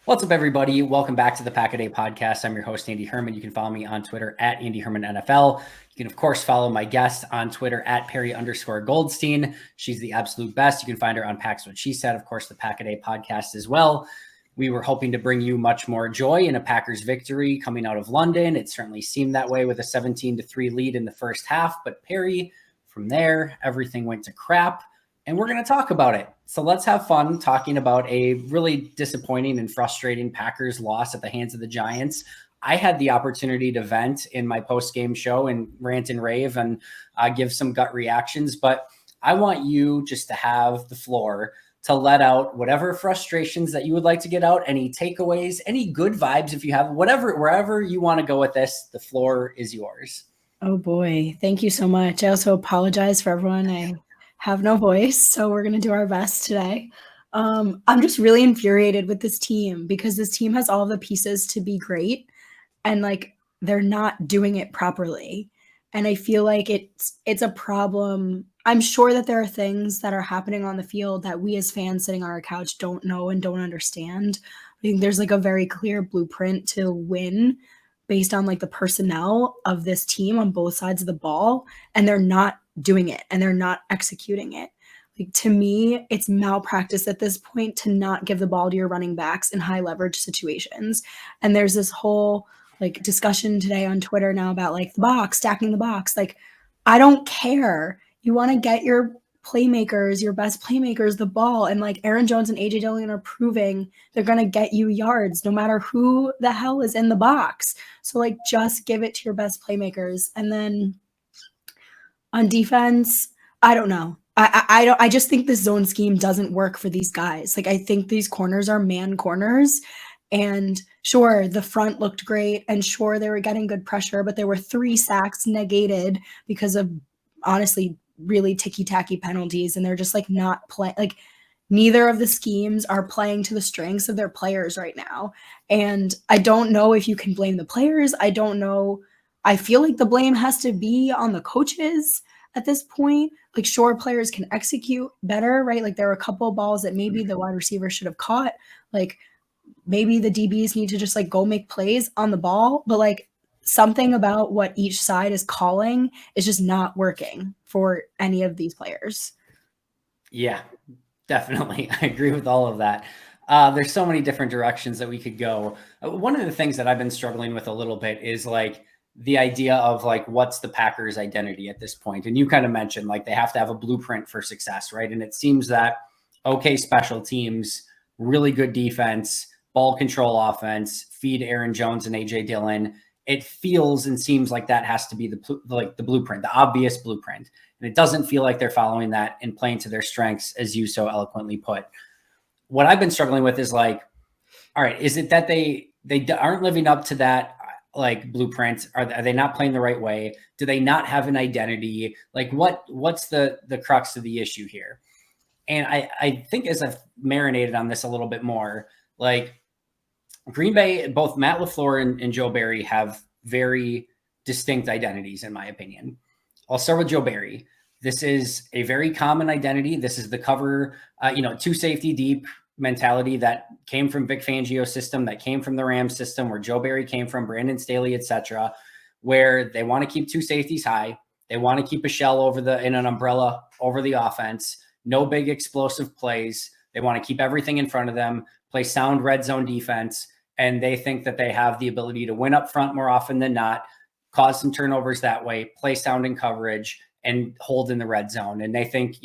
What's up, everybody? Welcome back to the Pack a Day podcast. I'm your host, Andy Herman. You can follow me on Twitter at Andy Herman NFL. You can, of course, follow my guest on Twitter at Perri_Goldstein. She's the absolute best. You can find her on Packs What She Said, of course, the Pack a Day podcast as well. We were hoping to bring you much more joy in a Packers victory coming out of London. It certainly seemed that way with a 17-3 lead in the first half. But Perri, from there, everything went to crap. And we're going to talk about it. So let's have fun talking about a really disappointing and frustrating Packers loss at the hands of the Giants. I had the opportunity to vent in my post-game show and rant and rave and give some gut reactions, but I want you just to have the floor to let out whatever frustrations that you would like to get out, any takeaways, any good vibes if you have, wherever you want to go with this, the floor is yours. Oh boy, thank you so much. I also apologize for everyone. I have no voice, so we're going to do our best today. I'm just really infuriated with this team because this team has all the pieces to be great and they're not doing it properly. And I feel like it's a problem. I'm sure that there are things that are happening on the field that we as fans sitting on our couch don't know and don't understand. I think there's a very clear blueprint to win based on the personnel of this team on both sides of the ball, and they're not doing it and they're not executing it. To me, it's malpractice at this point to not give the ball to your running backs in high leverage situations. And there's this whole discussion today on Twitter now about the box, stacking the box. I don't care. You want to get your playmakers, your best playmakers, the ball. And Aaron Jones and AJ Dillon are proving they're going to get you yards no matter who the hell is in the box. So just give it to your best playmakers. And then on defense, I don't know. I just think this zone scheme doesn't work for these guys. I think these corners are man corners. And sure, the front looked great. And sure, they were getting good pressure, but there were 3 sacks negated because of, honestly, really ticky-tacky penalties. And they're just not playing. Neither of the schemes are playing to the strengths of their players right now. And I don't know if you can blame the players. I don't know. I feel like the blame has to be on the coaches at this point. Sure, players can execute better, right? There were a couple of balls that maybe the wide receiver should have caught. Maybe the DBs need to just go make plays on the ball. But something about what each side is calling is just not working for any of these players. Yeah, definitely. I agree with all of that. There's so many different directions that we could go. One of the things that I've been struggling with a little bit is the idea of what's the Packers' identity at this point? And you kind of mentioned they have to have a blueprint for success, right? And it seems that okay special teams, really good defense, ball control offense, feed Aaron Jones and AJ Dillon. It feels and seems like that has to be the blueprint, the obvious blueprint. And it doesn't feel like they're following that and playing to their strengths, as you so eloquently put. What I've been struggling with is all right, is it that they aren't living up to that blueprint? Are they not playing the right way? Do they not have an identity? What's the crux of the issue here? And I think as I've marinated on this a little bit more, Green Bay, both Matt LaFleur and Joe Barry have very distinct identities, in my opinion. I'll start with Joe Barry. This is a very common identity. This is the cover, 2 safety deep mentality that came from Vic Fangio's system, that came from the Rams system, where Joe Barry came from, Brandon Staley, etc., where they want to keep 2 safeties high. They want to keep a shell in an umbrella over the offense. No big explosive plays. They want to keep everything in front of them, play sound red zone defense, and they think that they have the ability to win up front more often than not, cause some turnovers that way, play sound in coverage, and hold in the red zone. And they think,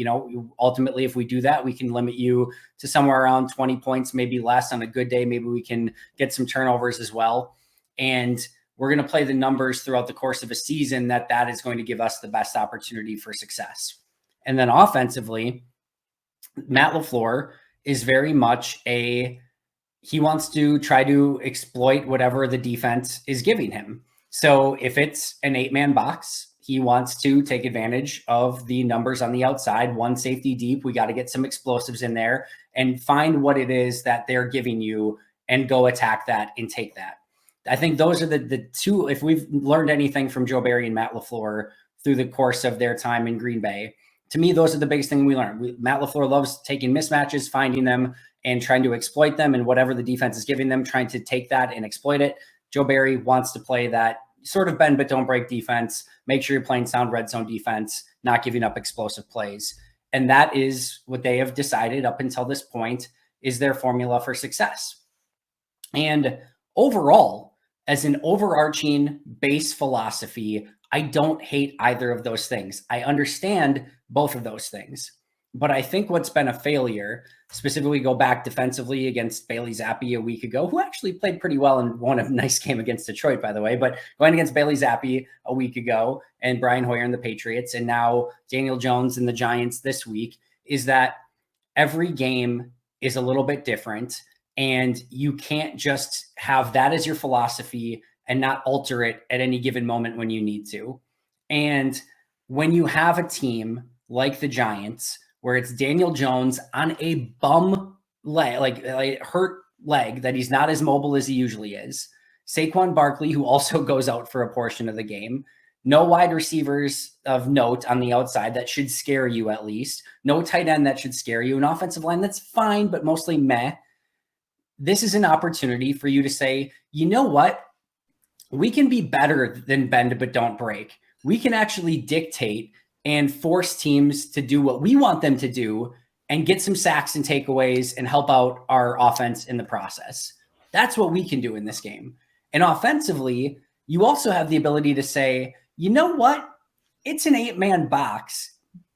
ultimately, if we do that, we can limit you to somewhere around 20 points, maybe less on a good day. Maybe we can get some turnovers as well. And we're going to play the numbers throughout the course of a season that is going to give us the best opportunity for success. And then offensively, Matt LaFleur is very much he wants to try to exploit whatever the defense is giving him. So if it's an 8-man box, he wants to take advantage of the numbers on the outside, 1 safety deep. We got to get some explosives in there and find what it is that they're giving you and go attack that and take that. I think those are the 2, if we've learned anything from Joe Barry and Matt LaFleur through the course of their time in Green Bay, to me, those are the biggest thing we learned. Matt LaFleur loves taking mismatches, finding them, and trying to exploit them, and whatever the defense is giving them, trying to take that and exploit it. Joe Barry wants to play that sort of bend but don't break defense. Make sure you're playing sound red zone defense, not giving up explosive plays. And that is what they have decided up until this point is their formula for success. And overall, as an overarching base philosophy, I don't hate either of those things. I understand both of those things. But I think what's been a failure, specifically go back defensively against Bailey Zappi a week ago, who actually played pretty well and won a nice game against Detroit, by the way, but going against Bailey Zappi a week ago and Brian Hoyer and the Patriots, and now Daniel Jones and the Giants this week, is that every game is a little bit different, and you can't just have that as your philosophy and not alter it at any given moment when you need to. And when you have a team like the Giants, where it's Daniel Jones on a bum leg, like hurt leg that he's not as mobile as he usually is, Saquon Barkley, who also goes out for a portion of the game, no wide receivers of note on the outside that should scare you at least, no tight end that should scare you, an offensive line that's fine, but mostly meh. This is an opportunity for you to say, you know what? We can be better than bend but don't break. We can actually dictate and force teams to do what we want them to do and get some sacks and takeaways and help out our offense in the process. That's what we can do in this game. And offensively, you also have the ability to say, you know what? It's an 8-man box,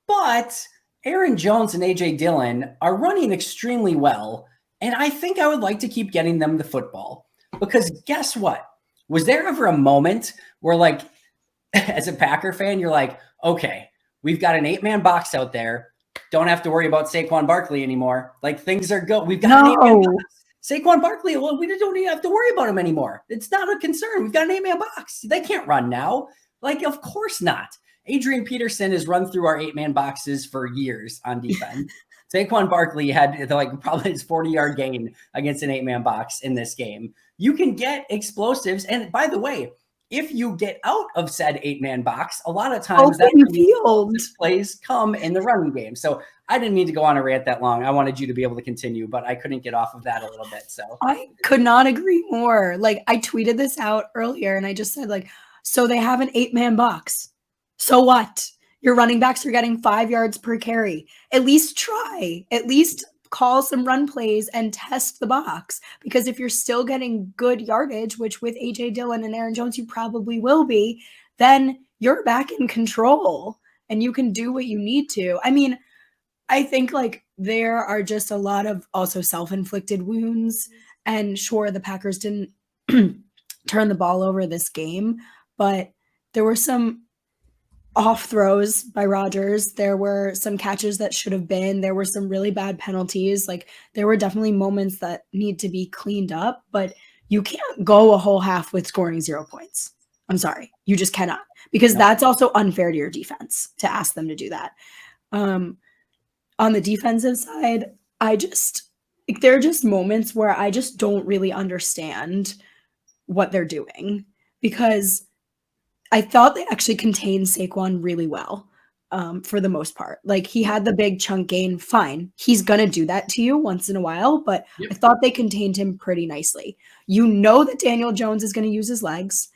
but Aaron Jones and A.J. Dillon are running extremely well, and I think I would like to keep getting them the football. Because guess what? Was there ever a moment where, like, as a Packer fan, you're like, okay, we've got an 8-man box out there. Don't have to worry about Saquon Barkley anymore. Like, things are good. We've got an 8-man box. Saquon Barkley, well, we don't even have to worry about him anymore. It's not a concern. We've got an 8-man box. They can't run now. Like, of course not. Adrian Peterson has run through our 8-man boxes for years on defense. Saquon Barkley had like probably his 40-yard gain against an 8-man box in this game. You can get explosives. And by the way, if you get out of said 8-man box, a lot of times that plays come in the running game. So I didn't mean to go on a rant that long. I wanted you to be able to continue, but I couldn't get off of that a little bit. So I could not agree more. Like, I tweeted this out earlier and I just said, like, so they have an 8-man box. So what? Your running backs are getting 5 yards per carry. At least try. At least call some run plays and test the box. Because if you're still getting good yardage, which with A.J. Dillon and Aaron Jones you probably will be, then you're back in control and you can do what you need to. I mean, I think like there are just a lot of also self-inflicted wounds. And sure, the Packers didn't turn the ball over this game, but there were some off throws by Rodgers. There were some catches that should have been. There were some really bad penalties. Like, there were definitely moments that need to be cleaned up, but you can't go a whole half with scoring 0 points. I'm sorry. You just cannot, because that's also unfair to your defense to ask them to do that. On the defensive side, there are just moments where I just don't really understand what they're doing, because I thought they actually contained Saquon really well for the most part. Like, he had the big chunk gain. Fine. He's going to do that to you once in a while, but I thought they contained him pretty nicely. You know that Daniel Jones is going to use his legs.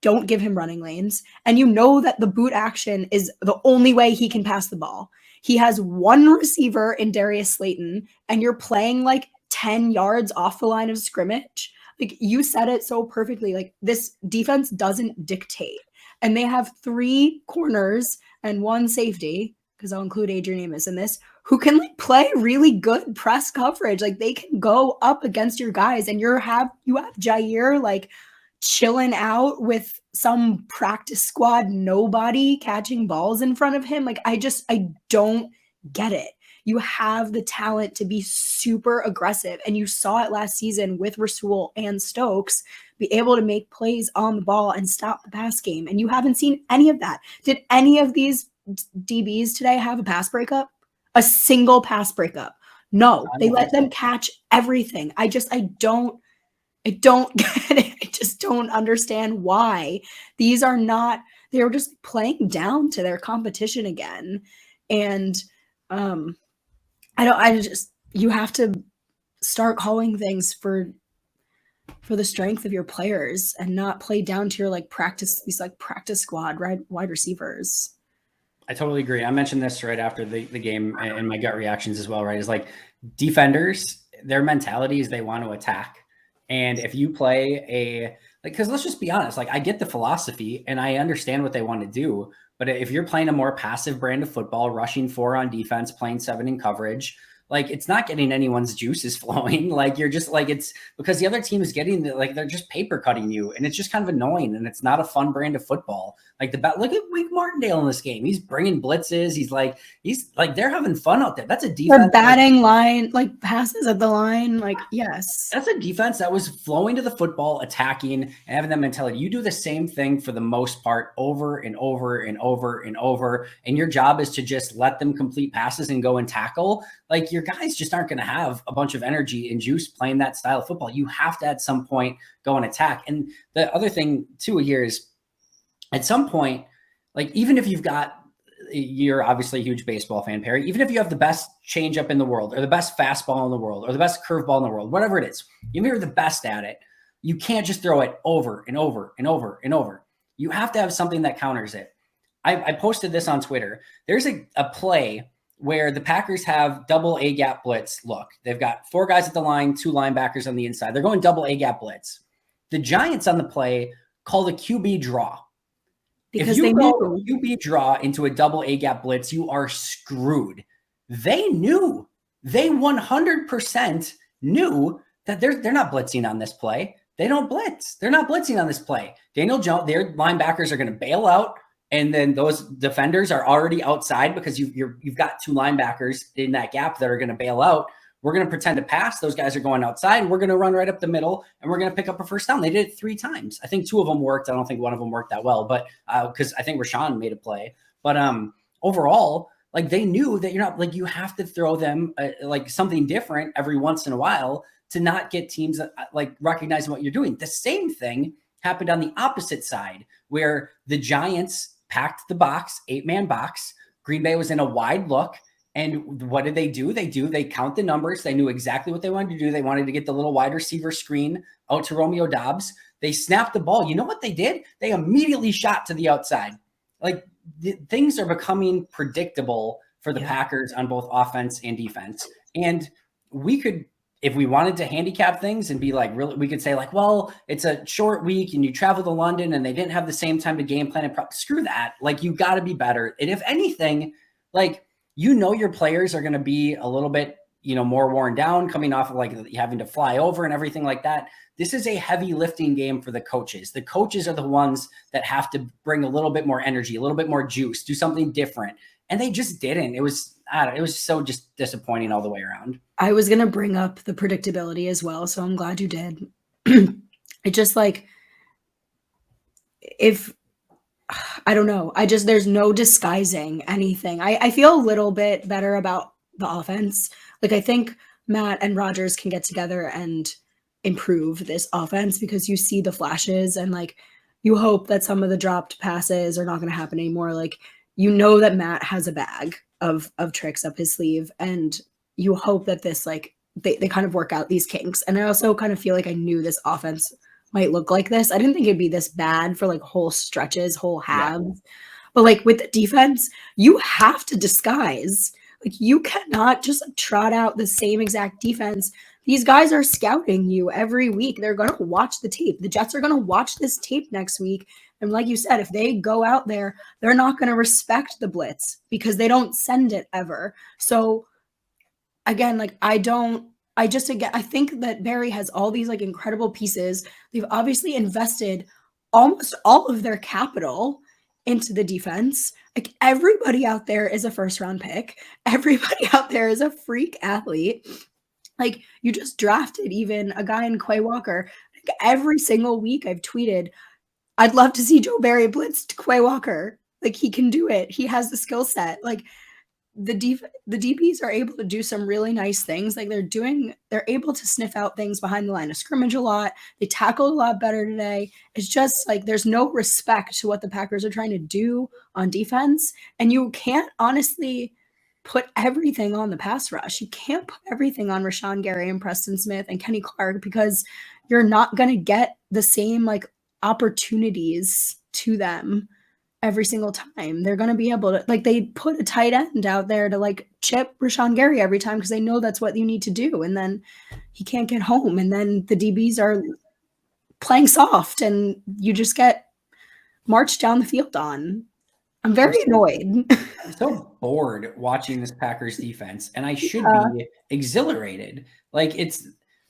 Don't give him running lanes. And you know that the boot action is the only way he can pass the ball. He has one receiver in Darius Slayton, and you're playing like 10 yards off the line of scrimmage. Like, you said it so perfectly. Like, this defense doesn't dictate. And they have 3 corners and 1 safety, because I'll include Adrian Amos in this, who can like play really good press coverage. Like, they can go up against your guys, and you have Jair like chilling out with some practice squad nobody catching balls in front of him. Like, I don't get it. You have the talent to be super aggressive, and you saw it last season with Rasul and Stokes be able to make plays on the ball and stop the pass game, and you haven't seen any of that. Did any of these DBs today have a pass breakup? A single pass breakup? No, they let them catch everything. I don't get it. I just don't understand why. These are not, they're just playing down to their competition again. And you have to start calling things for the strength of your players and not play down to your like practice squad, right? Wide receivers. I totally agree. I mentioned this right after the game and my gut reactions as well, right? Is like defenders, their mentality is they want to attack. And if you play because let's just be honest, like I get the philosophy and I understand what they want to do. But if you're playing a more passive brand of football, rushing 4 on defense, playing 7 in coverage, like it's not getting anyone's juices flowing. Like you're just like, it's because the other team is getting they're just paper cutting you, and it's just kind of annoying, and it's not a fun brand of football. Like look at Wink Martindale in this game. He's bringing blitzes. He's like they're having fun out there. That's a defense. They're batting line, like passes at the line. Like, yes. That's a defense that was flowing to the football, attacking, and having that mentality. You do the same thing for the most part over and over and over and over. And your job is to just let them complete passes and go and tackle. Like your guys just aren't going to have a bunch of energy and juice playing that style of football. You have to at some point go and attack. And the other thing too here is at some point, like even if you're obviously a huge baseball fan, Perri. Even if you have the best changeup in the world or the best fastball in the world or the best curveball in the world, whatever it is, even if you're the best at it, you can't just throw it over and over and over and over. You have to have something that counters it. I posted this on Twitter. There's a play where the Packers have double A gap blitz look. They've got 4 guys at the line, 2 linebackers on the inside. They're going double A gap blitz. The Giants on the play called a QB draw. Because if you they go knew. QB draw into a double A gap blitz, you are screwed. They knew. They 100% knew that they're not blitzing on this play. They don't blitz. They're not blitzing on this play. Daniel Jones, their linebackers are going to bail out, and then those defenders are already outside because you've got 2 linebackers in that gap that are going to bail out. We're going to pretend to pass. Those guys are going outside, and we're going to run right up the middle, and we're going to pick up a first down. They did it 3 times. I think 2 of them worked. I don't think one of them worked that well, but because I think Rashawn made a play. But overall, like they knew that you're not like you have to throw them like something different every once in a while to not get teams like recognizing what you're doing. The same thing happened on the opposite side where the Giants packed the box, 8-man box. Green Bay was in a wide look. And what did they do? They count the numbers. They knew exactly what they wanted to do. They wanted to get the little wide receiver screen out to Romeo Doubs. They snapped the ball. You know what they did? They immediately shot to the outside. Like things are becoming predictable for the Packers on both offense and defense. And we could, if we wanted to handicap things and be like, really, we could say like, well, it's a short week and you travel to London and they didn't have the same time to game plan and screw that. Like you got to be better. And if anything, like, your players are going to be a little bit, more worn down coming off of like having to fly over and everything like that. This is a heavy lifting game for the coaches. The coaches are the ones that have to bring a little bit more energy, a little bit more juice, do something different. And they just didn't. It was so just disappointing all the way around. I was going to bring up the predictability as well. So I'm glad you did. It just like, I don't know. There's no disguising anything. I feel a little bit better about the offense. Like I think Matt and Rodgers can get together and improve this offense because you see the flashes and like you hope that some of the dropped passes are not going to happen anymore. Like, that Matt has a bag of tricks up his sleeve and you hope that this, like they kind of work out these kinks. And I also kind of feel like I knew this offense might look like this. I didn't think it'd be this bad for like whole stretches, whole halves. Yeah. But like with the defense, you have to disguise. Like you cannot just trot out the same exact defense. These guys are scouting you every week. They're going to watch the tape. The Jets are going to watch this tape next week. And like you said, if they go out there, they're not going to respect the blitz because they don't send it ever. So again, like I think that Perri has all these like incredible pieces. They've obviously invested almost all of their capital into the defense. Like everybody out there is a first round pick. Everybody out there is a freak athlete. Like you just drafted even a guy in Quay Walker. Like, every single week I've tweeted, I'd love to see Joe Barry blitz to Quay Walker. Like he can do it. He has the skill set. Like the DBs are able to do some really nice things. Like they're able to sniff out things behind the line of scrimmage a lot. They tackled a lot better today. It's just like there's no respect to what the Packers are trying to do on defense. And you can't honestly put everything on the pass rush. You can't put everything on Rashawn Gary and Preston Smith and Kenny Clark, because you're not going to get the same like opportunities to them every single time. They're going to be able to, like, they put a tight end out there to like chip Rashawn Gary every time because they know that's what you need to do. And then he can't get home. And then the DBs are playing soft and you just get marched down the field on. I'm very annoyed. I'm so bored watching this Packers defense, and I should be exhilarated. Like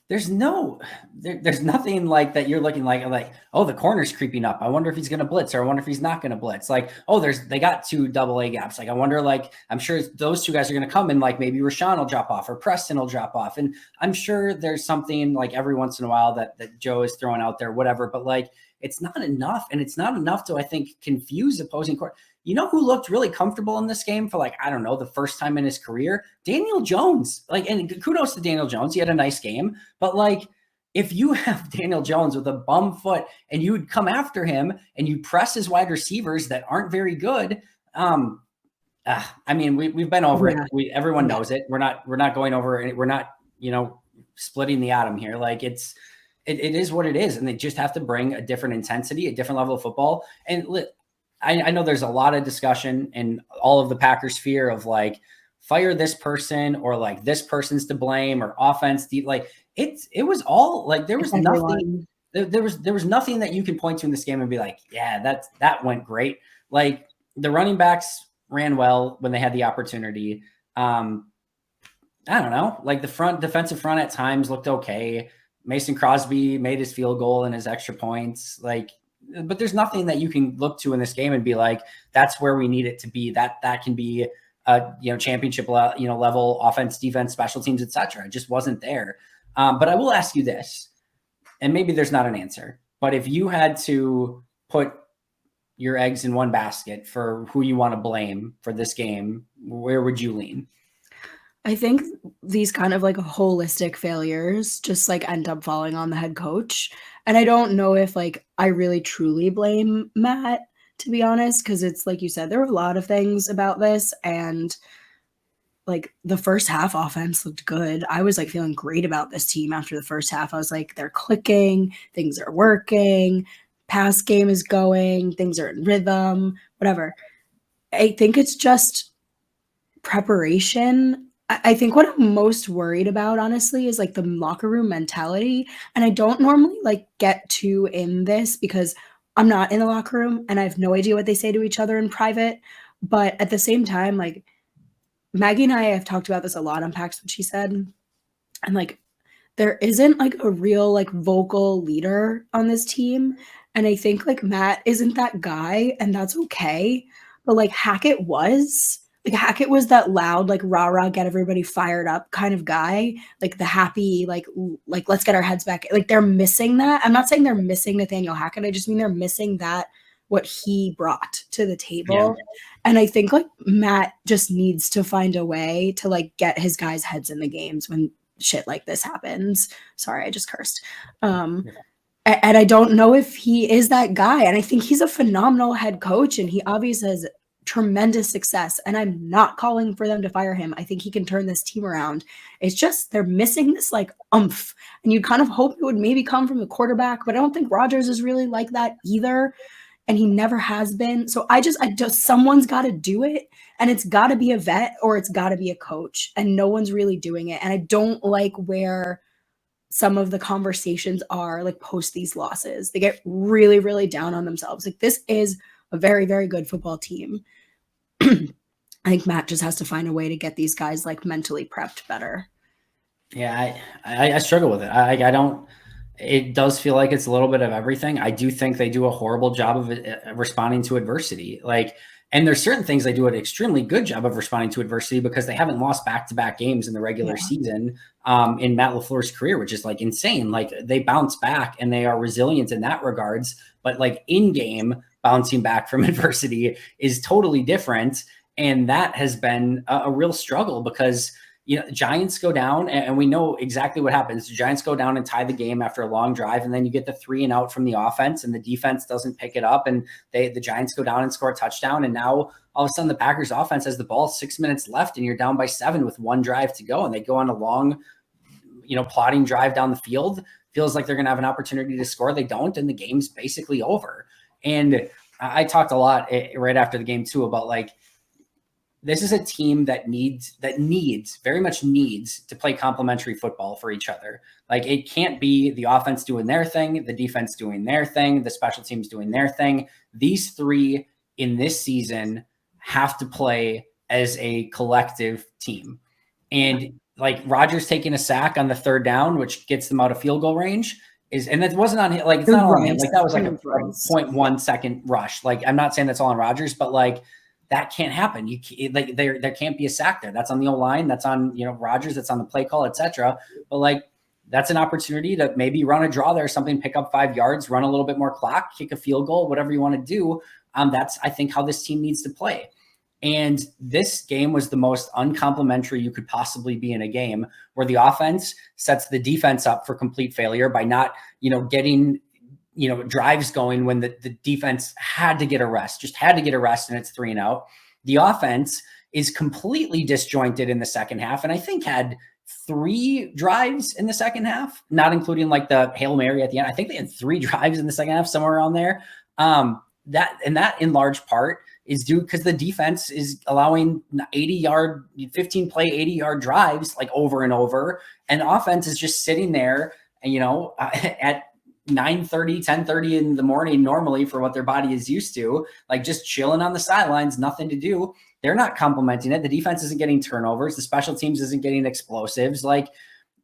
there's nothing like that. You're looking like, oh, the corner's creeping up. I wonder if he's going to blitz, or I wonder if he's not going to blitz. Like, oh, they got 2 AA gaps. Like, I wonder, like, I'm sure those 2 guys are going to come and like maybe Rashawn will drop off or Preston will drop off. And I'm sure there's something like every once in a while that Joe is throwing out there, whatever, but like, it's not enough. And it's not enough to, I think, confuse opposing court. You know who looked really comfortable in this game for like, I don't know, the first time in his career? Daniel Jones. Like, and kudos to Daniel Jones. He had a nice game. But like, if you have Daniel Jones with a bum foot and you would come after him and you press his wide receivers that aren't very good, I mean, we've been over it. Everyone knows it. We're not going over it. We're not, splitting the atom here. Like it is what it is. And they just have to bring a different intensity, a different level of football. And I know there's a lot of discussion and all of the Packers fear of like, fire this person or like this person's to blame or offense. Like it was all like, there was nothing, there was nothing that you can point to in this game and be like, yeah, that went great. Like the running backs ran well when they had the opportunity. I don't know, like the defensive front at times looked okay. Mason Crosby made his field goal and his extra points. But there's nothing that you can look to in this game and be like, that's where we need it to be. That can be a championship level offense, defense, special teams, etc. It just wasn't there. But I will ask you this, and maybe there's not an answer, but if you had to put your eggs in one basket for who you want to blame for this game, where would you lean? I think these kind of like holistic failures just like end up falling on the head coach. And I don't know if like I really truly blame Matt, to be honest, because it's like you said, there were a lot of things about this. And like the first half offense looked good. I was like feeling great about this team after the first half. I was like, they're clicking, things are working, pass game is going, things are in rhythm, whatever. I think it's just preparation. I think what I'm most worried about, honestly, is like the locker room mentality. And I don't normally like get too in this because I'm not in the locker room and I have no idea what they say to each other in private. But at the same time, like Maggie and I have talked about this a lot on Packs What She Said. And like there isn't like a real like vocal leader on this team. And I think like Matt isn't that guy, and that's okay. But like Hackett was. Like Hackett was that loud, like rah-rah, get everybody fired up kind of guy, like the happy, like let's get our heads back. Like they're missing that. I'm not saying they're missing Nathaniel Hackett. I just mean they're missing that, what he brought to the table. Yeah. And I think like Matt just needs to find a way to like get his guys' heads in the games when shit like this happens. Sorry, I just cursed. And I don't know if he is that guy. And I think he's a phenomenal head coach, and he obviously has tremendous success, and I'm not calling for them to fire him. I think he can turn this team around. It's just they're missing this like oomph, and you kind of hope it would maybe come from the quarterback, but I don't think Rodgers is really like that either, and he never has been. So I just someone's got to do it, and it's got to be a vet or it's got to be a coach, and no one's really doing it. And I don't like where some of the conversations are like post these losses. They get really, really down on themselves. Like this is a very, very good football team. I think Matt just has to find a way to get these guys like mentally prepped better. Yeah, I struggle with it. I don't. It does feel like it's a little bit of everything. I do think they do a horrible job of responding to adversity. And there's certain things they do an extremely good job of responding to adversity because they haven't lost back-to-back games in the regular season in Matt LaFleur's career, which is like insane. Like they bounce back and they are resilient in that regards, but like in game bouncing back from adversity is totally different. And that has been a real struggle because Giants go down, and we know exactly what happens. The Giants go down and tie the game after a long drive, and then you get the 3-and-out from the offense, and the defense doesn't pick it up, and the Giants go down and score a touchdown, and now all of a sudden the Packers offense has the ball 6 minutes left, and you're down by 7 with 1 drive to go, and they go on a long, plodding drive down the field. Feels like they're going to have an opportunity to score. They don't, and the game's basically over. And I talked a lot right after the game too about like, this is a team that very much needs to play complementary football for each other. Like, it can't be the offense doing their thing, the defense doing their thing, the special teams doing their thing. These three in this season have to play as a collective team. And like, Rodgers taking a sack on the 3rd down, which gets them out of field goal range, and that wasn't on him. Like, it's not on him. Like, that was like a 0.1 second rush. Like, I'm not saying that's all on Rodgers, but like, that can't happen. There can't be a sack there. That's on the O-line. That's on, Rodgers. That's on the play call, etc. But like, that's an opportunity to maybe run a draw there or something, pick up 5 yards, run a little bit more clock, kick a field goal, whatever you want to do. That's, I think, how this team needs to play. And this game was the most uncomplimentary you could possibly be in a game, where the offense sets the defense up for complete failure by not, getting drives going when the defense had to get a rest, and it's 3-and-out. The offense is completely disjointed in the second half, and I think had 3 drives in the second half, not including like the Hail Mary at the end. I think they had 3 drives in the second half, somewhere around there. That in large part is due because the defense is allowing 15 play, 80-yard drives like over and over, and the offense is just sitting there, and at 9:30, 10:30 in the morning normally for what their body is used to, like just chilling on the sidelines, nothing to do. They're not complimenting it. The defense isn't getting turnovers. The special teams isn't getting explosives. Like,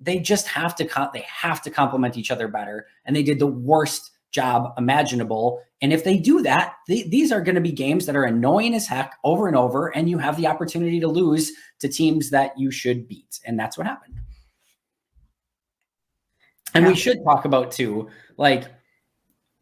they just have to complement each other better. And they did the worst job imaginable. And if they do that, these are going to be games that are annoying as heck over and over. And you have the opportunity to lose to teams that you should beat. And that's what happened. And we should talk about too, like,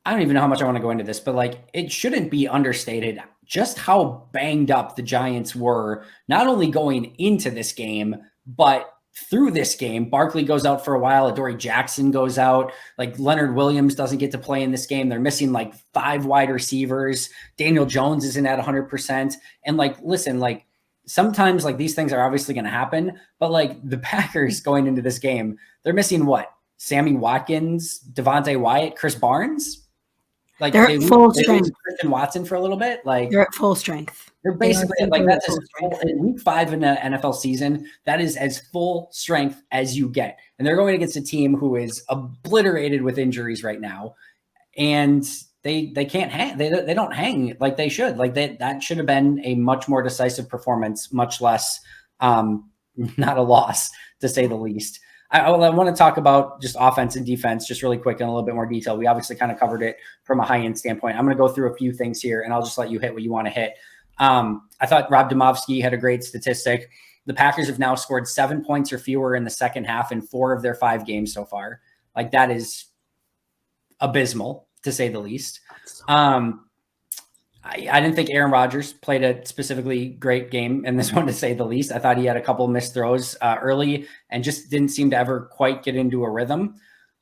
I don't even know how much I want to go into this, but like, it shouldn't be understated just how banged up the Giants were, not only going into this game, but through this game. Barkley goes out for a while. Adoree Jackson goes out. Like, Leonard Williams doesn't get to play in this game. They're missing like 5 wide receivers. Daniel Jones isn't at 100%. And like, listen, like, sometimes like these things are obviously going to happen, but like, the Packers going into this game, they're missing what? Sammy Watkins, Devontae Wyatt, Chris Barnes. Like, they're at full strength. Christian Watson for a little bit. Like, they're at full strength. They're basically like, that's as full, in week 5 in the NFL season. That is as full strength as you get, and they're going against a team who is obliterated with injuries right now, and they can't hang. They don't hang like they should. Like, that should have been a much more decisive performance, much less not a loss, to say the least. I want to talk about just offense and defense just really quick in a little bit more detail. We obviously kind of covered it from a high-end standpoint. I'm going to go through a few things here, and I'll just let you hit what you want to hit. I thought Rob Demovsky had a great statistic. The Packers have now scored 7 points or fewer in the second half in 4 of their 5 games so far. Like, that is abysmal, to say the least. I didn't think Aaron Rodgers played a specifically great game in this one, to say the least. I thought he had a couple of missed throws early and just didn't seem to ever quite get into a rhythm.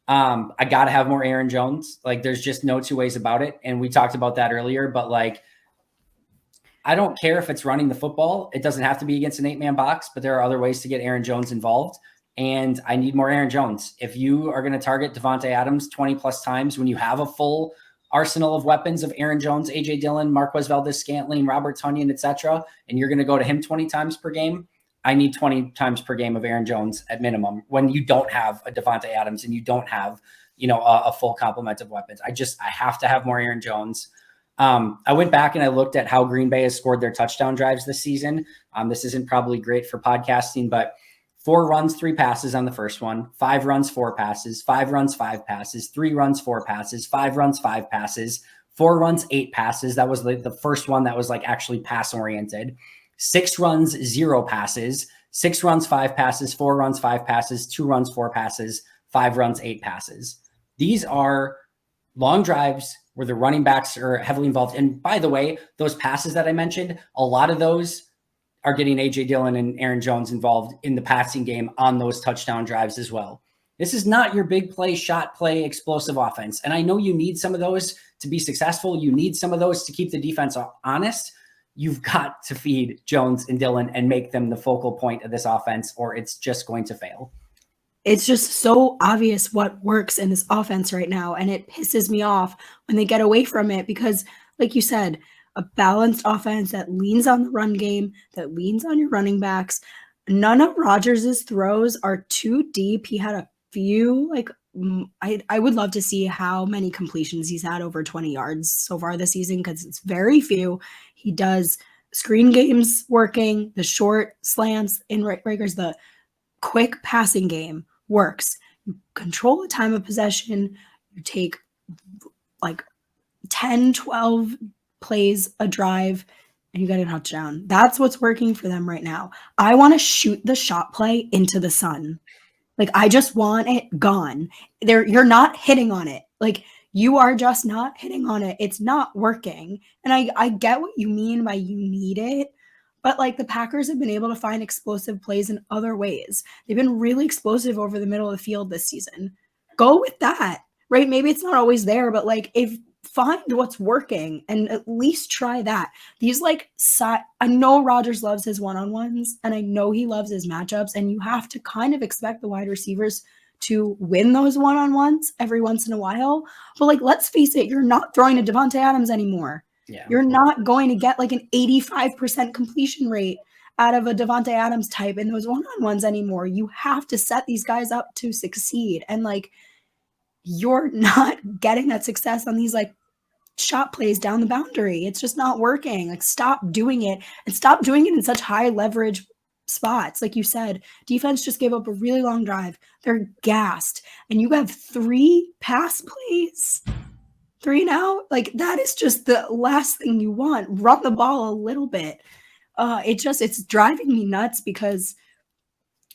I got to have more Aaron Jones. Like, there's just no 2 ways about it. And we talked about that earlier, but like, I don't care if it's running the football. It doesn't have to be against an 8-man box, but there are other ways to get Aaron Jones involved. And I need more Aaron Jones. If you are going to target Devontae Adams 20 plus times when you have a full arsenal of weapons of Aaron Jones, AJ Dillon, Marquez Valdez-Scantling, Robert Tonyan, etc., and you're going to go to him 20 times per game, I need 20 times per game of Aaron Jones at minimum, when you don't have a Devontae Adams and you don't have, a full complement of weapons. I have to have more Aaron Jones. I went back and I looked at how Green Bay has scored their touchdown drives this season. This isn't probably great for podcasting, but 4 runs, 3 passes on the first one, 5 runs, 4 passes, 5 runs, 5 passes, 3 runs, 4 passes, 5 runs, 5 passes, 4 runs, 8 passes. That was the first one that was like actually pass oriented. 6 runs, 0 passes, 6 runs, 5 passes, 4 runs, 5 passes, 2 runs, 4 passes, 5 runs, 8 passes. These are long drives where the running backs are heavily involved. And by the way, those passes that I mentioned, a lot of those are getting A.J. Dillon and Aaron Jones involved in the passing game on those touchdown drives as well. This is not your big play, shot play, explosive offense. And I know you need some of those to be successful. You need some of those to keep the defense honest. You've got to feed Jones and Dillon and make them the focal point of this offense, or it's just going to fail. It's just so obvious what works in this offense right now, and it pisses me off when they get away from it because, like you said, a balanced offense that leans on the run game, that leans on your running backs. None of Rodgers' throws are too deep. He had a few, like, I would love to see how many completions he's had over 20 yards so far this season because it's very few. He does screen games working, the short slants in breakers, the quick passing game works. You control the time of possession. You take like 10, 12 plays a drive, and you get a touchdown. That's what's working for them right now. I want to shoot the shot play into the sun. Like, I just want it gone. You're not hitting on it. Like, you are just not hitting on it. It's not working. And I get what you mean by you need it. But, like, the Packers have been able to find explosive plays in other ways. They've been really explosive over the middle of the field this season. Go with that, right? Maybe it's not always there, but, like, find what's working and at least try that. These, like, I know Rodgers loves his one-on-ones, and I know he loves his matchups, and you have to kind of expect the wide receivers to win those one-on-ones every once in a while. But, like, let's face it, you're not throwing to Davante Adams anymore. Yeah. You're not going to get like an 85% completion rate out of a Davante Adams type in those one-on-ones anymore. You have to set these guys up to succeed. And like, you're not getting that success on these like shot plays down the boundary. It's just not working. Like, stop doing it and stop doing it in such high leverage spots. Like you said, defense just gave up a really long drive. They're gassed. And you have 3 pass plays. 3 now, like, that is just the last thing you want. Run the ball a little bit. It's driving me nuts because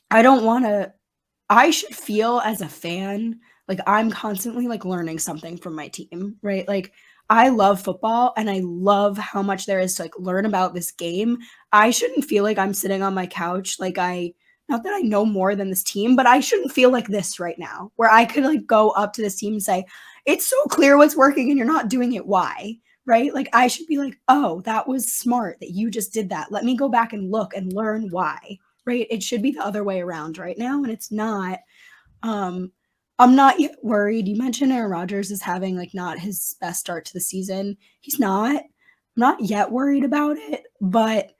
I should feel as a fan like I'm constantly like learning something from my team, right? Like, I love football and I love how much there is to like learn about this game. I shouldn't feel like I'm sitting on my couch like not that I know more than this team, but I shouldn't feel like this right now, where I could like go up to this team and say, it's so clear what's working and you're not doing it. Why? Right? Like, I should be like, oh, that was smart that you just did that. Let me go back and look and learn why. Right? It should be the other way around right now. And it's not. I'm not yet worried. You mentioned Aaron Rodgers is having like not his best start to the season. He's not. I'm not yet worried about it, but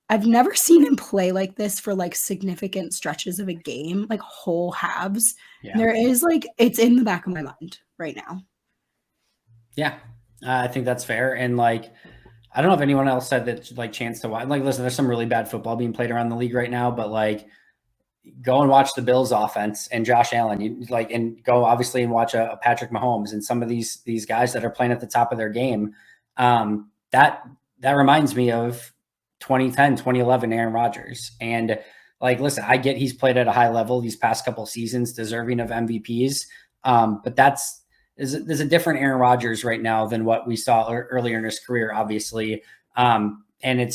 I've never seen him play like this for like significant stretches of a game, like whole halves. Yeah. There is like, it's in the back of my mind right now. Yeah, I think that's fair. And like, I don't know if anyone else said that like chance to watch. Like, listen, there's some really bad football being played around the league right now, but like, go and watch the Bills offense and Josh Allen. And go obviously and watch a Patrick Mahomes and some of these guys that are playing at the top of their game. That reminds me of 2010, 2011 Aaron Rodgers. And like, listen, I get he's played at a high level these past couple seasons, deserving of MVPs. But there's a different Aaron Rodgers right now than what we saw earlier in his career, obviously. And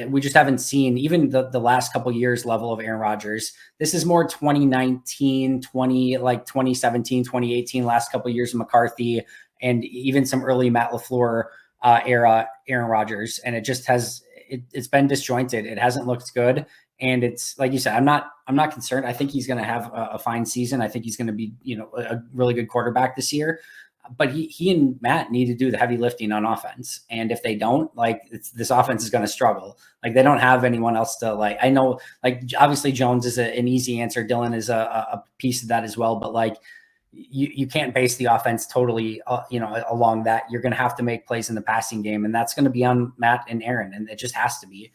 we just haven't seen even the last couple years level of Aaron Rodgers. This is more 2019, 2017, 2018, last couple of years of McCarthy, and even some early Matt LaFleur era Aaron Rodgers. And it just it's been disjointed. It hasn't looked good. And it's like you said, I'm not concerned. I think he's going to have a fine season. I think he's going to be, a really good quarterback this year. But he and Matt need to do the heavy lifting on offense. And if they don't, like, this offense is going to struggle. Like, they don't have anyone else to like. I know, like, obviously Jones is an easy answer. Dillon is a piece of that as well. But like, you can't base the offense totally, along that. You're going to have to make plays in the passing game, and that's going to be on Matt and Aaron, and it just has to be.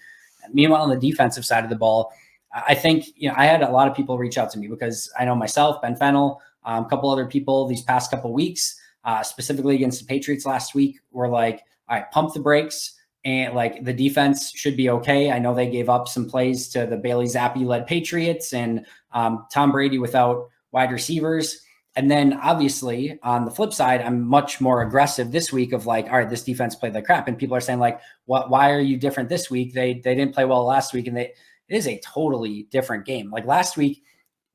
Meanwhile, on the defensive side of the ball, I think, I had a lot of people reach out to me because I know myself, Ben Fennell, a couple other people these past couple of weeks, specifically against the Patriots last week, were like, all right, pump the brakes, and like, the defense should be okay. I know they gave up some plays to the Bailey Zappi led Patriots and Tom Brady without wide receivers. And then obviously on the flip side, I'm much more aggressive this week of like, all right, this defense played like crap. And people are saying like, why are you different this week? They didn't play well last week. And it is a totally different game. Like last week,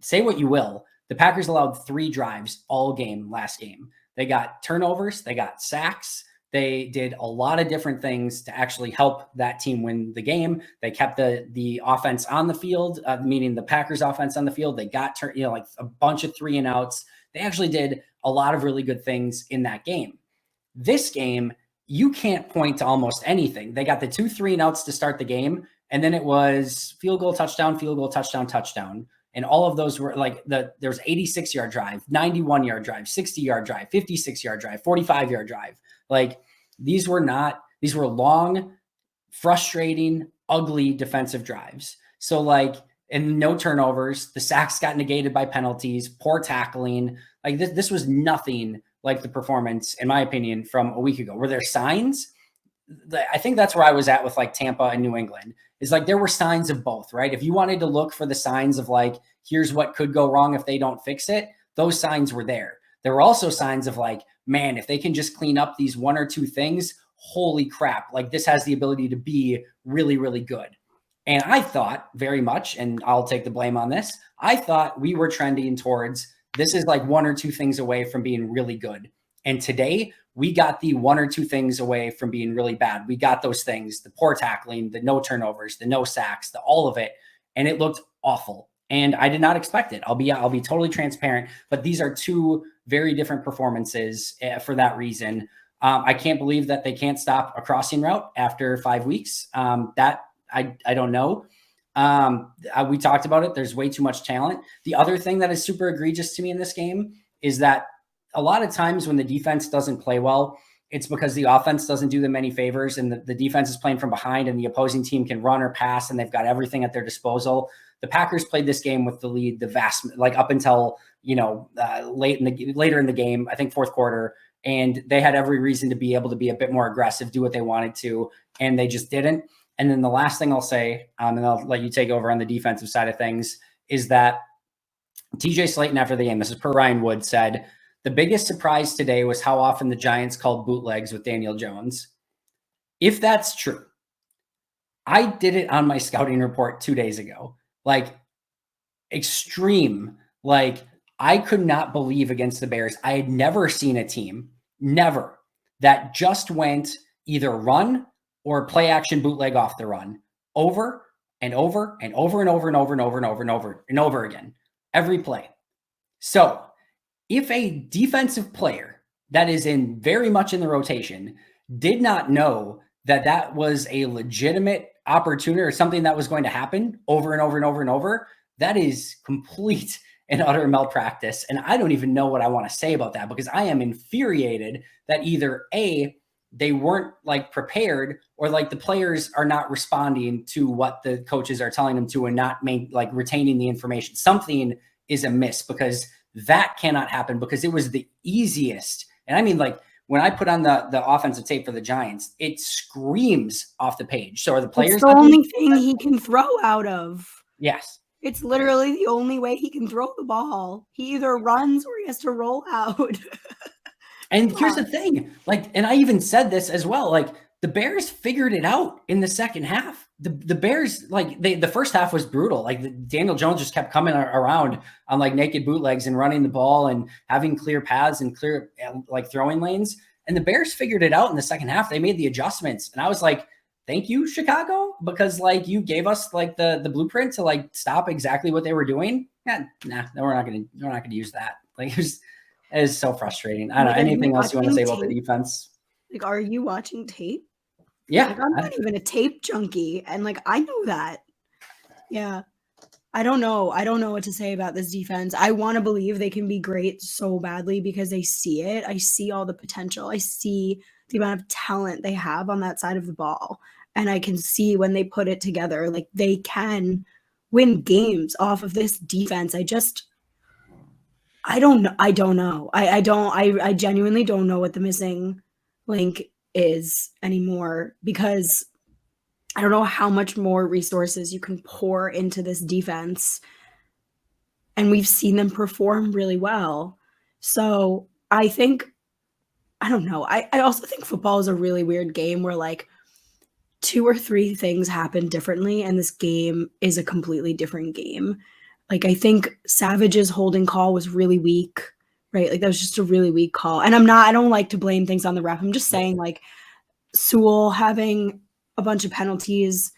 say what you will, the Packers allowed 3 drives all game last game. They got turnovers, they got sacks. They did a lot of different things to actually help that team win the game. They kept the offense on the field, meaning the Packers offense on the field. They got like a bunch of 3 and outs. They actually did a lot of really good things in that game. This game, you can't point to almost anything. They got the 2 3 and outs to start the game, and then it was field goal, touchdown, touchdown. And all of those were like there's 86-yard drive, 91-yard drive, 60-yard drive, 56-yard drive, 45-yard drive. Like these were long, frustrating, ugly defensive drives. So like, and no turnovers, the sacks got negated by penalties, poor tackling. Like this was nothing like the performance, in my opinion, from a week ago. Were there signs? I think that's where I was at with like Tampa and New England, is like there were signs of both, right? If you wanted to look for the signs of like, here's what could go wrong if they don't fix it, those signs were there. There were also signs of like, man, if they can just clean up these 1 or 2 things, holy crap, like this has the ability to be really, really good. And I thought very much, and I'll take the blame on this, I thought we were trending towards this is like 1 or 2 things away from being really good. And today we got the 1 or 2 things away from being really bad. We got those things, the poor tackling, the no turnovers, the no sacks, all of it. And it looked awful. And I did not expect it. I'll be totally transparent, but these are 2 very different performances for that reason. I can't believe that they can't stop a crossing route after 5 weeks. That I don't know. We talked about it. There's way too much talent. The other thing that is super egregious to me in this game is that a lot of times when the defense doesn't play well, it's because the offense doesn't do them any favors, and the defense is playing from behind, and the opposing team can run or pass, and they've got everything at their disposal. The Packers played this game with the lead, up until later in the game, I think fourth quarter, and they had every reason to be able to be a bit more aggressive, do what they wanted to, and they just didn't. And then the last thing I'll say, and I'll let you take over on the defensive side of things, is that TJ Slayton after the game, this is per Ryan Wood, said, the biggest surprise today was how often the Giants called bootlegs with Daniel Jones. If that's true, I did it on my scouting report 2 days ago. Like extreme, like I could not believe against the Bears. I had never seen a team, never, that just went either run or play action bootleg off the run over and over and over and over and over and over and over and over and over again, every play. So if a defensive player that is very much in the rotation did not know that that was a legitimate opportunity or something that was going to happen over and over and over and over, that is complete and utter malpractice. And I don't even know what I want to say about that, because I am infuriated that either A, they weren't like prepared, or like the players are not responding to what the coaches are telling them to and not retaining the information. Something is amiss, because that cannot happen, because it was the easiest. And I mean, like when I put on the offensive tape for the Giants, it screams off the page. So are the players? It's the only thing he can throw out of. Yes. It's literally the only way he can throw the ball. He either runs or he has to roll out. And here's the thing, like, and I even said this as well, like the Bears figured it out in the second half. The Bears, like the first half was brutal. Like Daniel Jones just kept coming around on like naked bootlegs and running the ball and having clear paths and clear like throwing lanes. And the Bears figured it out in the second half. They made the adjustments. And I was like, thank you, Chicago, because like you gave us like the blueprint to like stop exactly what they were doing. Yeah, no, we're not gonna use that. Like it is so frustrating. I don't know. Anything else you want to say about the defense? Like, are you watching tape? Yeah. Like, I'm not even a tape junkie. And like, I know that. Yeah. I don't know. I don't know what to say about this defense. I want to believe they can be great so badly because I see it. I see all the potential. I see the amount of talent they have on that side of the ball. And I can see when they put it together, like they can win games off of this defense. I don't know. I genuinely don't know what the missing link is anymore, because I don't know how much more resources you can pour into this defense. And we've seen them perform really well. So I think, I don't know. I also think football is a really weird game where like 2 or 3 things happen differently, and this game is a completely different game. Like, I think Savage's holding call was really weak, right? Like, that was just a really weak call, and I don't like to blame things on the ref. I'm just saying, like, Sewell having a bunch of penalties,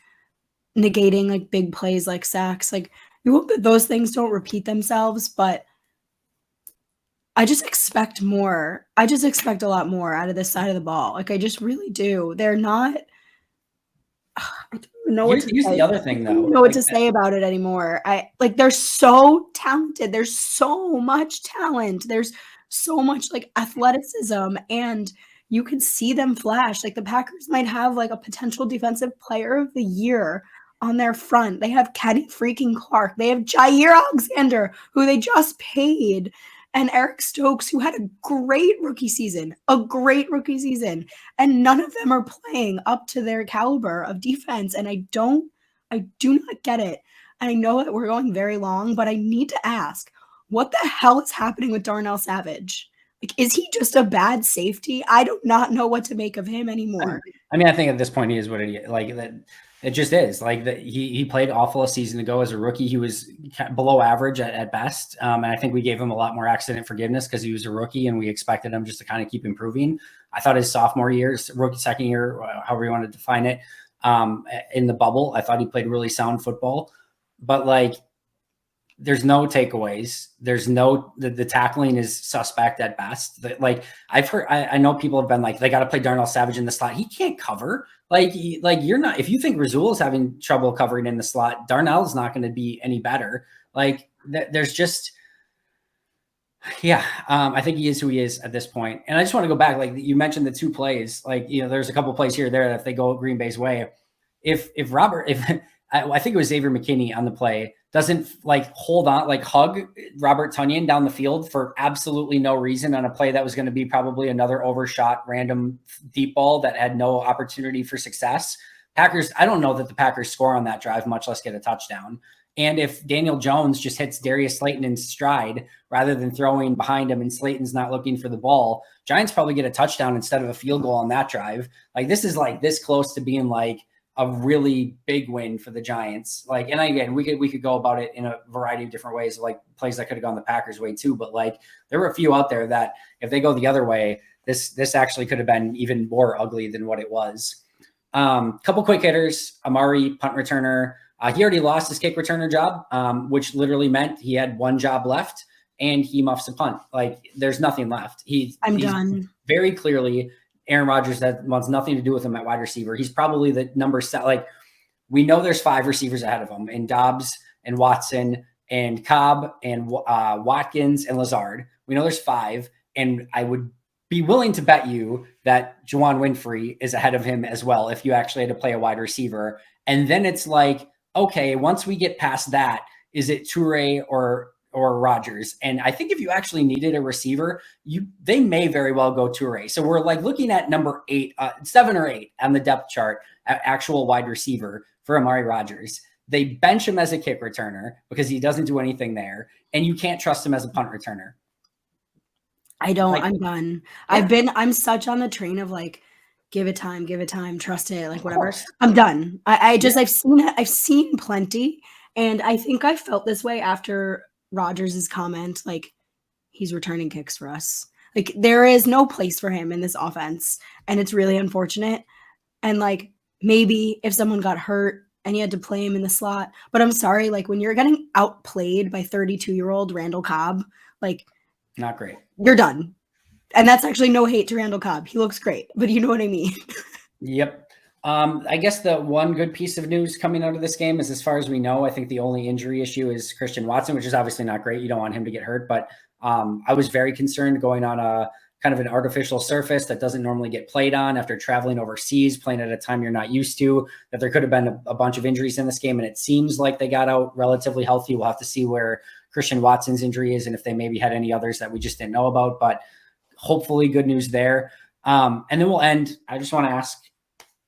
negating, like, big plays like sacks, like, we hope that those things don't repeat themselves, but I just expect more. I just expect a lot more out of this side of the ball. Like, I just really do. They're not I don't even know what to Here's say. the other I thing, don't even though. know what Like, to say about it anymore. I like they're so talented. There's so much talent. There's so much like athleticism, and you can see them flash. Like the Packers might have like a potential defensive player of the year on their front. They have Kenny freaking Clark. They have Jair Alexander, who they just paid, and Eric Stokes, who had a great rookie season, and none of them are playing up to their caliber of defense, and I do not get it. And I know that we're going very long, but I need to ask, what the hell is happening with Darnell Savage? Like, is he just a bad safety? I do not know what to make of him anymore. I mean, I think at this point he is what it like that. It just is like that. He played awful a season ago as a rookie. He was below average at best, and I think we gave him a lot more accident forgiveness because he was a rookie, and we expected him just to kind of keep improving. I thought his sophomore year, rookie second year, however you want to define it, in the bubble, I thought he played really sound football, but like there's no takeaways. There's no the tackling is suspect at best. Like I've heard, I know people have been like they got to play Darnell Savage in the slot. He can't cover. Like you're not. If you think Rasul is having trouble covering in the slot, Darnell's not going to be any better. Like there's just. Yeah, I think he is who he is at this point. And I just want to go back. Like you mentioned the 2 plays. Like there's a couple plays here or there that if they go Green Bay's way, if I think it was Xavier McKinney on the play doesn't like hold on, like hug Robert Tonyan down the field for absolutely no reason on a play that was going to be probably another overshot random deep ball that had no opportunity for success. Packers, I don't know that the Packers score on that drive, much less get a touchdown. And if Daniel Jones just hits Darius Slayton in stride rather than throwing behind him and Slayton's not looking for the ball, Giants probably get a touchdown instead of a field goal on that drive. Like this is like this close to being like a really big win for the Giants. Like, and again, we could go about it in a variety of different ways, like plays that could have gone the Packers way too. But like there were a few out there that if they go the other way, this actually could have been even more ugly than what it was. Couple quick hitters, Amari, punt returner. He already lost his kick returner job, which literally meant he had one job left and he muffs a punt. Like there's nothing left. He's done. Very clearly Aaron Rodgers, that wants nothing to do with him at wide receiver. He's probably the number set. Like we know there's 5 receivers ahead of him in Dobbs and Watson and Cobb and Watkins and Lazard. We know there's 5. And I would be willing to bet you that Juwan Winfrey is ahead of him as well. If you actually had to play a wide receiver. And then it's like, okay, once we get past that, is it Toure or Rodgers? And I think if you actually needed a receiver, they may very well go Toure. So we're like looking at number 8, 7 or 8 on the depth chart, actual wide receiver for Amari Rodgers. They bench him as a kick returner because he doesn't do anything there, and you can't trust him as a punt returner. I don't. Like, I'm done. Yeah. I'm such on the train of like, give it time, trust it, like whatever. I'm done. I've seen plenty, and I think I felt this way after Rodgers' comment, like he's returning kicks for us. Like there is no place for him in this offense, and it's really unfortunate. And like maybe if someone got hurt and you had to play him in the slot, but I'm sorry, like when you're getting outplayed by 32-year-old Randall Cobb, like not great. You're done. And that's actually no hate to Randall Cobb. He looks great, but you know what I mean. Yep. I guess the one good piece of news coming out of this game is, as far as we know, I think the only injury issue is Christian Watson, which is obviously not great. You don't want him to get hurt, but I was very concerned going on a kind of an artificial surface that doesn't normally get played on after traveling overseas, playing at a time you're not used to, that there could have been a bunch of injuries in this game. And it seems like they got out relatively healthy. We'll have to see where Christian Watson's injury is and if they maybe had any others that we just didn't know about, but hopefully good news there. And then we'll end. I just want to ask,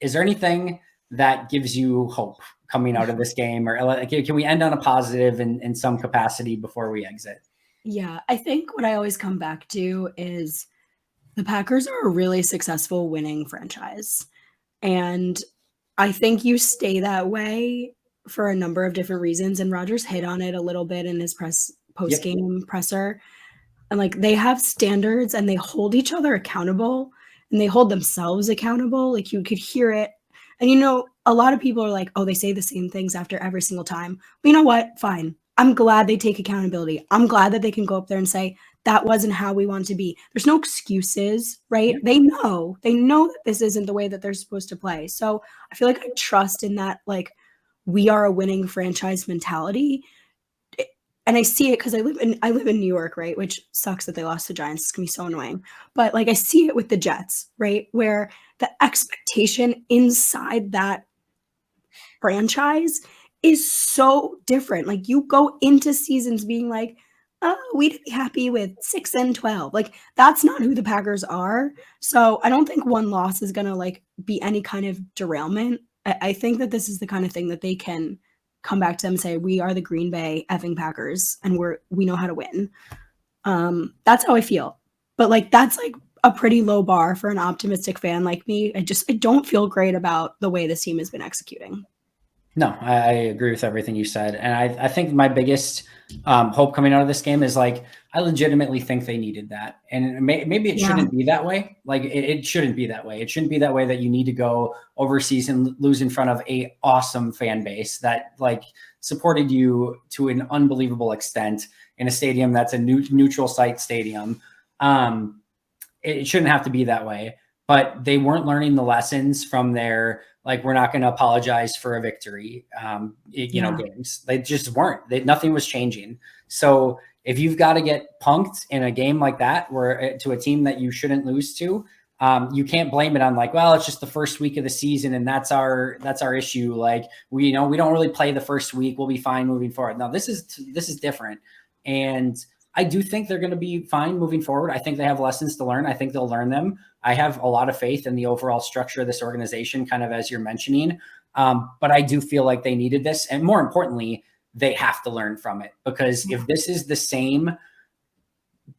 is there anything that gives you hope coming out of this game, or can we end on a positive in some capacity before we exit? Yeah, I think what I always come back to is the Packers are a really successful winning franchise. And I think you stay that way for a number of different reasons. And Rodgers hit on it a little bit in his post Yep. game presser. And like they have standards and they hold each other accountable and they hold themselves accountable. Like you could hear it. And a lot of people are like, oh, they say the same things after every single time. But you know what? Fine. I'm glad they take accountability. I'm glad that they can go up there and say, that wasn't how we want to be. There's no excuses, right? Yep. They know that this isn't the way that they're supposed to play. So I feel like I trust in that, like, we are a winning franchise mentality. And I see it because I live in New York, right? Which sucks that they lost the Giants. It's gonna be so annoying. But like I see it with the Jets, right? Where the expectation inside that franchise is so different. Like you go into seasons being like, oh, we'd be happy with 6-12. Like that's not who the Packers are. So I don't think one loss is gonna like be any kind of derailment. I think that this is the kind of thing that they can come back to them and say, we are the Green Bay effing Packers and we know how to win. That's how I feel. But like that's like a pretty low bar for an optimistic fan like me. I don't feel great about the way this team has been executing. No, I agree with everything you said. And I think my biggest hope coming out of this game is like, I legitimately think they needed that. And maybe it Yeah. shouldn't be that way. Like it shouldn't be that way. It shouldn't be that way that you need to go overseas and lose in front of a awesome fan base that like supported you to an unbelievable extent in a stadium that's a neutral site stadium. It shouldn't have to be that way, but they weren't learning the lessons from their, like, we're not going to apologize for a victory, Yeah. games. They just weren't. Nothing was changing. So if you've got to get punked in a game like that, where to a team that you shouldn't lose to, you can't blame it on like, well, it's just the first week of the season and that's our issue. Like we don't really play the first week. We'll be fine moving forward. Now this is different, and I do think they're going to be fine moving forward. I think they have lessons to learn. I think they'll learn them. I have a lot of faith in the overall structure of this organization, kind of as you're mentioning. But I do feel like they needed this. And more importantly, they have to learn from it, because if this is the same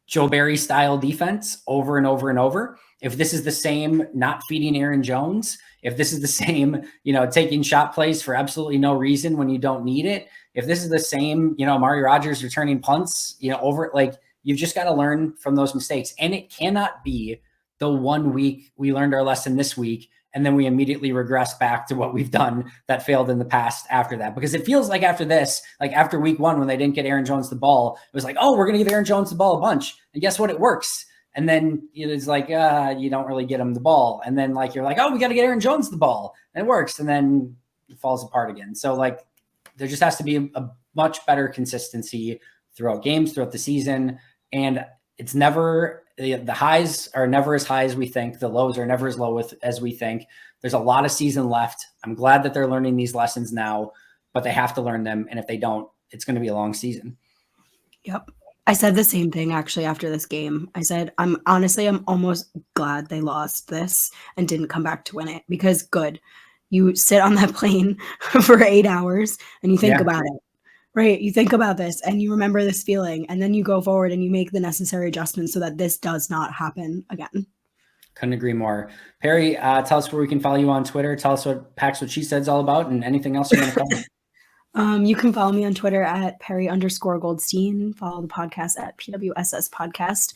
Joe Barry style defense over and over and over, if this is the same not feeding Aaron Jones, if this is the same, taking shot plays for absolutely no reason when you don't need it, if this is the same, Amari Rodgers returning punts, over, like, you've just got to learn from those mistakes. And it cannot be the 1 week we learned our lesson this week and then we immediately regress back to what we've done that failed in the past after that. Because it feels like after this, like after week 1, when they didn't get Aaron Jones the ball, it was like, oh, we're going to give Aaron Jones the ball a bunch. And guess what? It works. And then it's like, you don't really get him the ball. And then like, you're like, oh, we got to get Aaron Jones the ball. And it works. And then it falls apart again. So like, there just has to be a much better consistency throughout games, throughout the season. And it's never, the highs are never as high as we think. The lows are never as low as we think. There's a lot of season left. I'm glad that they're learning these lessons now, but they have to learn them. And if they don't, it's going to be a long season. Yep. I said the same thing actually after this game. I said, I'm almost glad they lost this and didn't come back to win it, because good. You sit on that plane for 8 hours and you think about it, right? You think about this and you remember this feeling, and then you go forward and you make the necessary adjustments so that this does not happen again. Couldn't agree more. Perri, tell us where we can follow you on Twitter. Tell us what Packs What She Said's all about, and anything else you want to cover. You can follow me on Twitter at Perri_Goldstein. Follow the podcast at PWSS Podcast.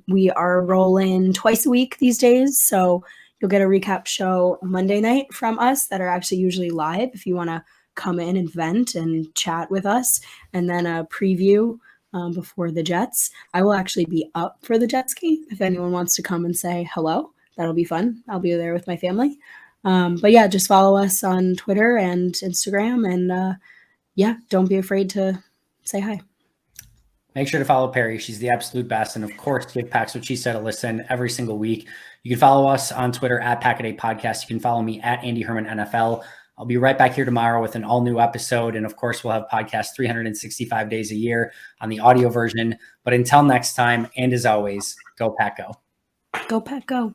We are rolling twice a week these days, so you'll get a recap show Monday night from us that are actually usually live if you want to come in and vent and chat with us, and then a preview before the Jets. I will actually be up for the Jets game if anyone wants to come and say hello. That'll be fun. I'll be there with my family. But yeah, just follow us on Twitter and Instagram, and don't be afraid to say hi. Make sure to follow Perri. She's the absolute best. And of course, give Packs What She Said a listen every single week. You can follow us on Twitter at Pack-A-Day Podcast. You can follow me at Andy Herman NFL. I'll be right back here tomorrow with an all new episode. And of course, we'll have podcasts 365 days a year on the audio version. But until next time, and as always, go Pack Go. Go Pack Go.